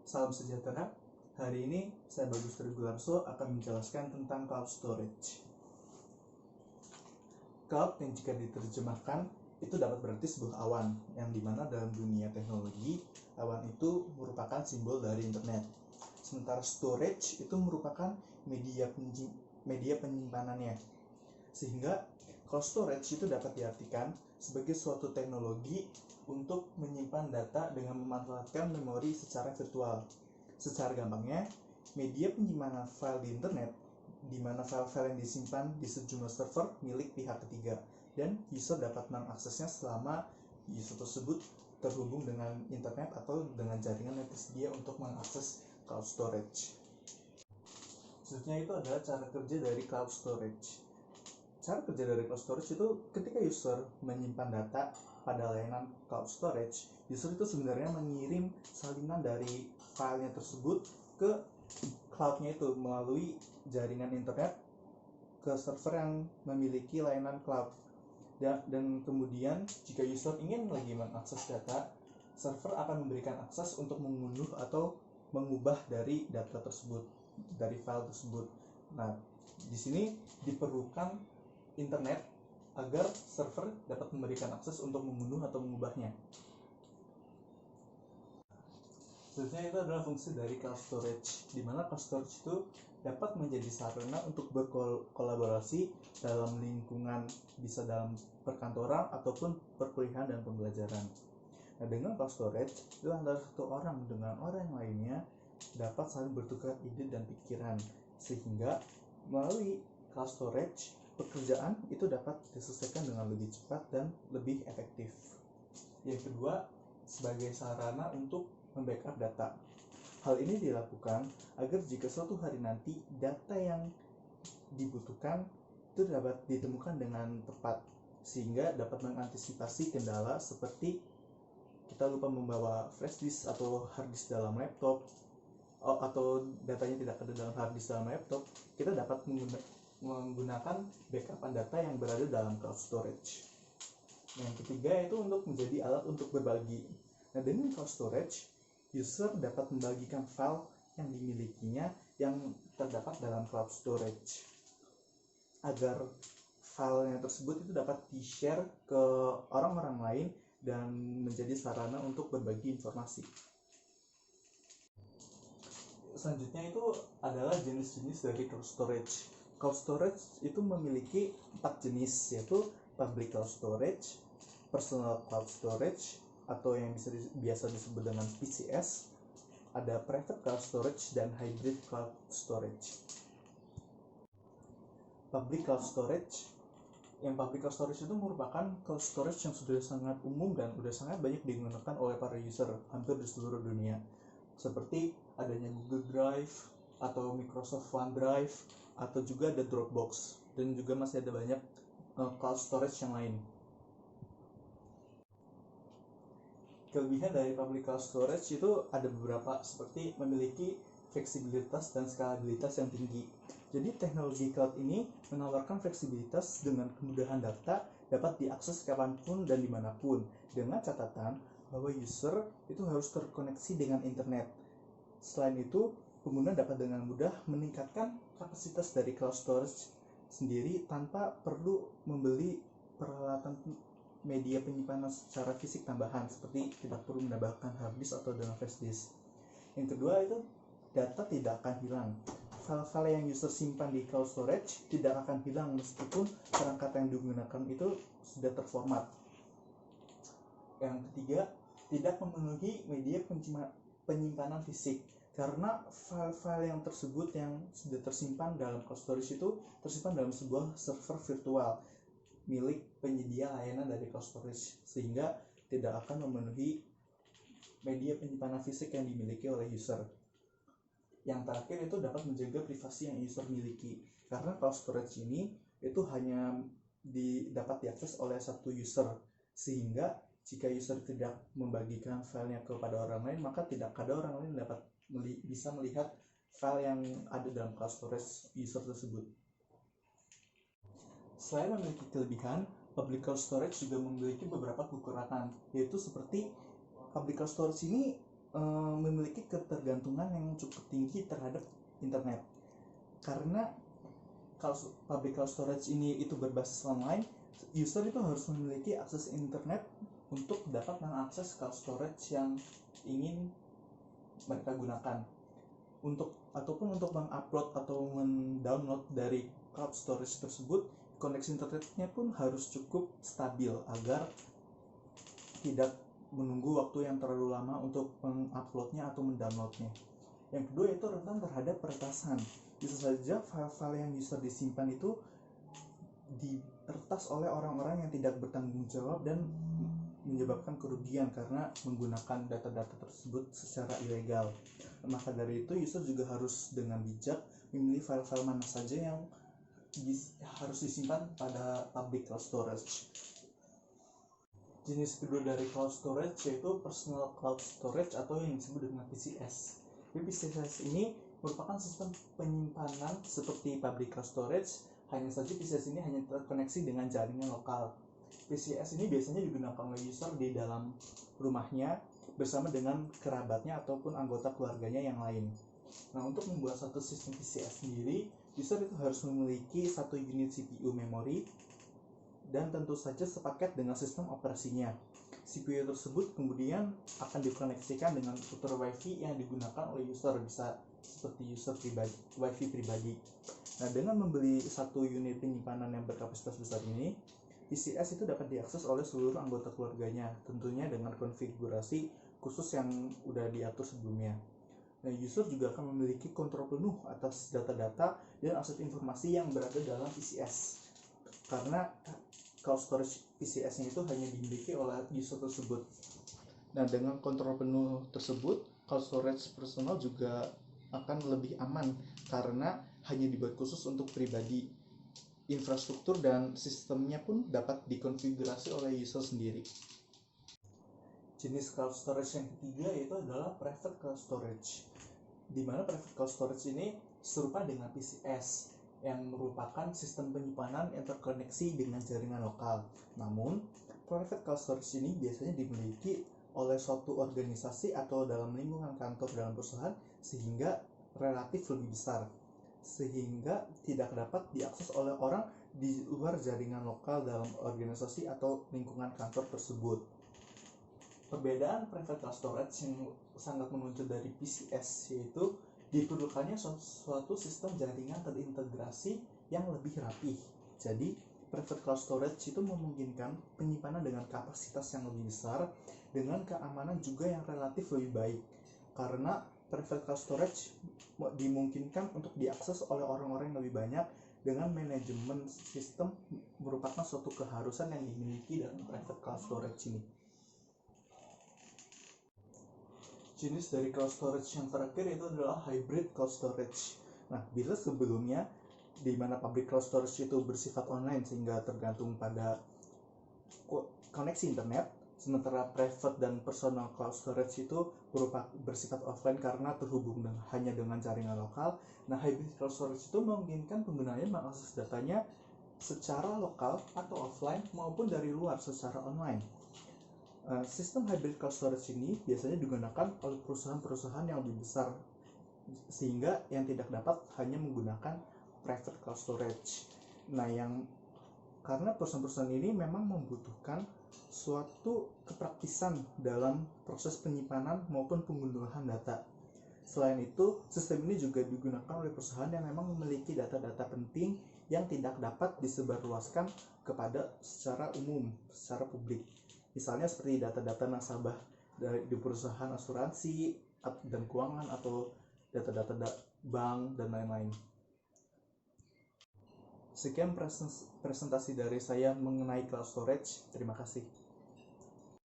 Salam sejahtera. Hari ini saya Bagus Regularso akan menjelaskan tentang cloud storage. Cloud yang jika diterjemahkan itu dapat berarti sebuah awan, yang dimana dalam dunia teknologi awan itu merupakan simbol dari internet. Sementara storage itu merupakan media penyimpanannya. Sehingga cloud storage itu dapat diartikan sebagai suatu teknologi untuk menyimpan data dengan memanfaatkan memori secara virtual. Secara gampangnya, media penyimpanan file di internet, di mana file-file yang disimpan di sejumlah server milik pihak ketiga, dan user dapat mengaksesnya selama user tersebut terhubung dengan internet atau dengan jaringan yang tersedia untuk mengakses cloud storage. Selanjutnya itu adalah cara kerja dari cloud storage. Cara kerja dari cloud storage itu ketika user menyimpan data pada layanan cloud storage, user itu sebenarnya mengirim salinan dari filenya tersebut ke cloud-nya itu melalui jaringan internet ke server yang memiliki layanan cloud. Dan kemudian jika user ingin lagi mengakses data, server akan memberikan akses untuk mengunduh atau mengubah dari data tersebut, dari file tersebut. Nah, di sini diperlukan internet agar server dapat memberikan akses untuk membunuh atau mengubahnya. Selanjutnya itu adalah fungsi dari cloud storage, di mana cloud storage itu dapat menjadi sarana untuk berkolaborasi dalam lingkungan, bisa dalam perkantoran ataupun perkuliahan dan pembelajaran. Nah, dengan cloud storage itu antara satu orang dengan orang lainnya dapat saling bertukar ide dan pikiran, sehingga melalui cloud storage pekerjaan itu dapat diselesaikan dengan lebih cepat dan lebih efektif. Yang kedua, sebagai sarana untuk membackup data. Hal ini dilakukan agar jika suatu hari nanti data yang dibutuhkan itu dapat ditemukan dengan tepat, sehingga dapat mengantisipasi kendala seperti kita lupa membawa flash disk atau hard disk dalam laptop, atau datanya tidak ada dalam hard disk dalam laptop. Kita dapat menggunakan backupan data yang berada dalam cloud storage. Yang ketiga itu untuk menjadi alat untuk berbagi. Nah, dengan cloud storage, user dapat membagikan file yang dimilikinya yang terdapat dalam cloud storage agar filenya tersebut itu dapat di-share ke orang-orang lain dan menjadi sarana untuk berbagi informasi. Selanjutnya itu adalah jenis-jenis dari cloud storage. Cloud storage itu memiliki 4 jenis, yaitu public cloud storage, personal cloud storage atau yang biasa disebut dengan PCS, ada private cloud storage, dan hybrid cloud storage. Public cloud storage, yang public cloud storage itu merupakan cloud storage yang sudah sangat umum dan sudah sangat banyak digunakan oleh para user hampir di seluruh dunia, seperti adanya Google Drive atau Microsoft OneDrive, atau juga ada Dropbox, dan juga masih ada banyak cloud storage yang lain. Kelebihan dari public cloud storage itu ada beberapa, seperti memiliki fleksibilitas dan skalabilitas yang tinggi. Jadi teknologi cloud ini menawarkan fleksibilitas dengan kemudahan data dapat diakses kapanpun dan dimanapun, dengan catatan bahwa user itu harus terkoneksi dengan internet. Selain itu, pengguna dapat dengan mudah meningkatkan kapasitas dari cloud storage sendiri tanpa perlu membeli peralatan media penyimpanan secara fisik tambahan, seperti tidak perlu menambahkan hard disk atau dengan flash disk. Yang kedua itu data tidak akan hilang. File-file yang user simpan di cloud storage tidak akan hilang meskipun perangkat yang digunakan itu sudah terformat. Yang ketiga, tidak memenuhi media penyimpanan fisik, karena file-file yang tersebut yang sudah tersimpan dalam cloud storage itu tersimpan dalam sebuah server virtual milik penyedia layanan dari cloud storage, sehingga tidak akan memenuhi media penyimpanan fisik yang dimiliki oleh user. Yang terakhir itu dapat menjaga privasi yang user miliki, karena cloud storage ini itu hanya dapat diakses oleh satu user, sehingga jika user tidak membagikan filenya kepada orang lain, maka tidak ada orang lain dapat bisa melihat file yang ada dalam cloud storage user tersebut. Selain memiliki kelebihan, public cloud storage juga memiliki beberapa kekurangan, yaitu seperti public cloud storage ini memiliki ketergantungan yang cukup tinggi terhadap internet. Karena kalau public cloud storage ini itu berbasis online, user itu harus memiliki akses internet untuk dapat mengakses cloud storage yang ingin mereka gunakan. Untuk mengupload atau mendownload dari cloud storage tersebut, koneksi internetnya pun harus cukup stabil agar tidak menunggu waktu yang terlalu lama untuk menguploadnya atau mendownloadnya. Yang kedua yaitu rentan terhadap peretasan. Bisa saja file-file yang user disimpan itu diretas oleh orang-orang yang tidak bertanggung jawab dan menyebabkan kerugian karena menggunakan data-data tersebut secara ilegal. Maka dari itu user juga harus dengan bijak memilih file-file mana saja yang harus disimpan pada public cloud storage. Jenis kedua dari cloud storage yaitu personal cloud storage atau yang disebut dengan PCS. PCS ini merupakan sistem penyimpanan seperti public cloud storage, hanya saja PCS ini hanya terkoneksi dengan jaringan lokal. PCS ini biasanya digunakan oleh user di dalam rumahnya bersama dengan kerabatnya ataupun anggota keluarganya yang lain. Nah, untuk membuat satu sistem PCS sendiri, user itu harus memiliki satu unit CPU memori dan tentu saja sepaket dengan sistem operasinya. CPU tersebut kemudian akan dikoneksikan dengan router WiFi yang digunakan oleh user, bisa seperti user pribadi, WiFi pribadi. Nah, dengan membeli satu unit penyimpanan yang berkapasitas besar ini, PCS itu dapat diakses oleh seluruh anggota keluarganya, tentunya dengan konfigurasi khusus yang udah diatur sebelumnya. Nah, user juga akan memiliki kontrol penuh atas data-data dan aset informasi yang berada dalam PCS. Karena cloud storage PCS-nya itu hanya dimiliki oleh user tersebut. Nah, dengan kontrol penuh tersebut, cloud storage personal juga akan lebih aman karena hanya dibuat khusus untuk pribadi. Infrastruktur dan sistemnya pun dapat dikonfigurasi oleh user sendiri. Jenis cloud storage yang ketiga yaitu adalah private cloud storage, di mana private cloud storage ini serupa dengan PCS yang merupakan sistem penyimpanan yang terkoneksi dengan jaringan lokal. Namun, private cloud storage ini biasanya dimiliki oleh suatu organisasi atau dalam lingkungan kantor dalam perusahaan sehingga relatif lebih besar, sehingga tidak dapat diakses oleh orang di luar jaringan lokal dalam organisasi atau lingkungan kantor tersebut. Perbedaan private cloud storage yang sangat menonjol dari PCS yaitu diperlukannya suatu sistem jaringan terintegrasi yang lebih rapih. Jadi, private cloud storage itu memungkinkan penyimpanan dengan kapasitas yang lebih besar dengan keamanan juga yang relatif lebih baik. Karena private cloud storage dimungkinkan untuk diakses oleh orang-orang yang lebih banyak dengan manajemen sistem merupakan suatu keharusan yang dimiliki dalam private cloud storage ini. Jenis dari cloud storage yang terakhir itu adalah hybrid cloud storage. Nah, bila sebelumnya di mana public cloud storage itu bersifat online sehingga tergantung pada koneksi internet, sementara private dan personal cloud storage itu bersifat offline karena terhubung hanya dengan jaringan lokal. Nah, hybrid cloud storage itu memungkinkan penggunanya mengakses datanya secara lokal atau offline maupun dari luar secara online. Sistem hybrid cloud storage ini biasanya digunakan oleh perusahaan-perusahaan yang lebih besar sehingga yang tidak dapat hanya menggunakan private cloud storage. Nah, karena perusahaan-perusahaan ini memang membutuhkan suatu kepraktisan dalam proses penyimpanan maupun penggunaan data. Selain itu, sistem ini juga digunakan oleh perusahaan yang memang memiliki data-data penting yang tidak dapat disebarluaskan kepada secara umum, secara publik. Misalnya seperti data-data nasabah di perusahaan asuransi dan keuangan atau data-data bank dan lain-lain. Sekian presentasi dari saya mengenai cloud storage. Terima kasih.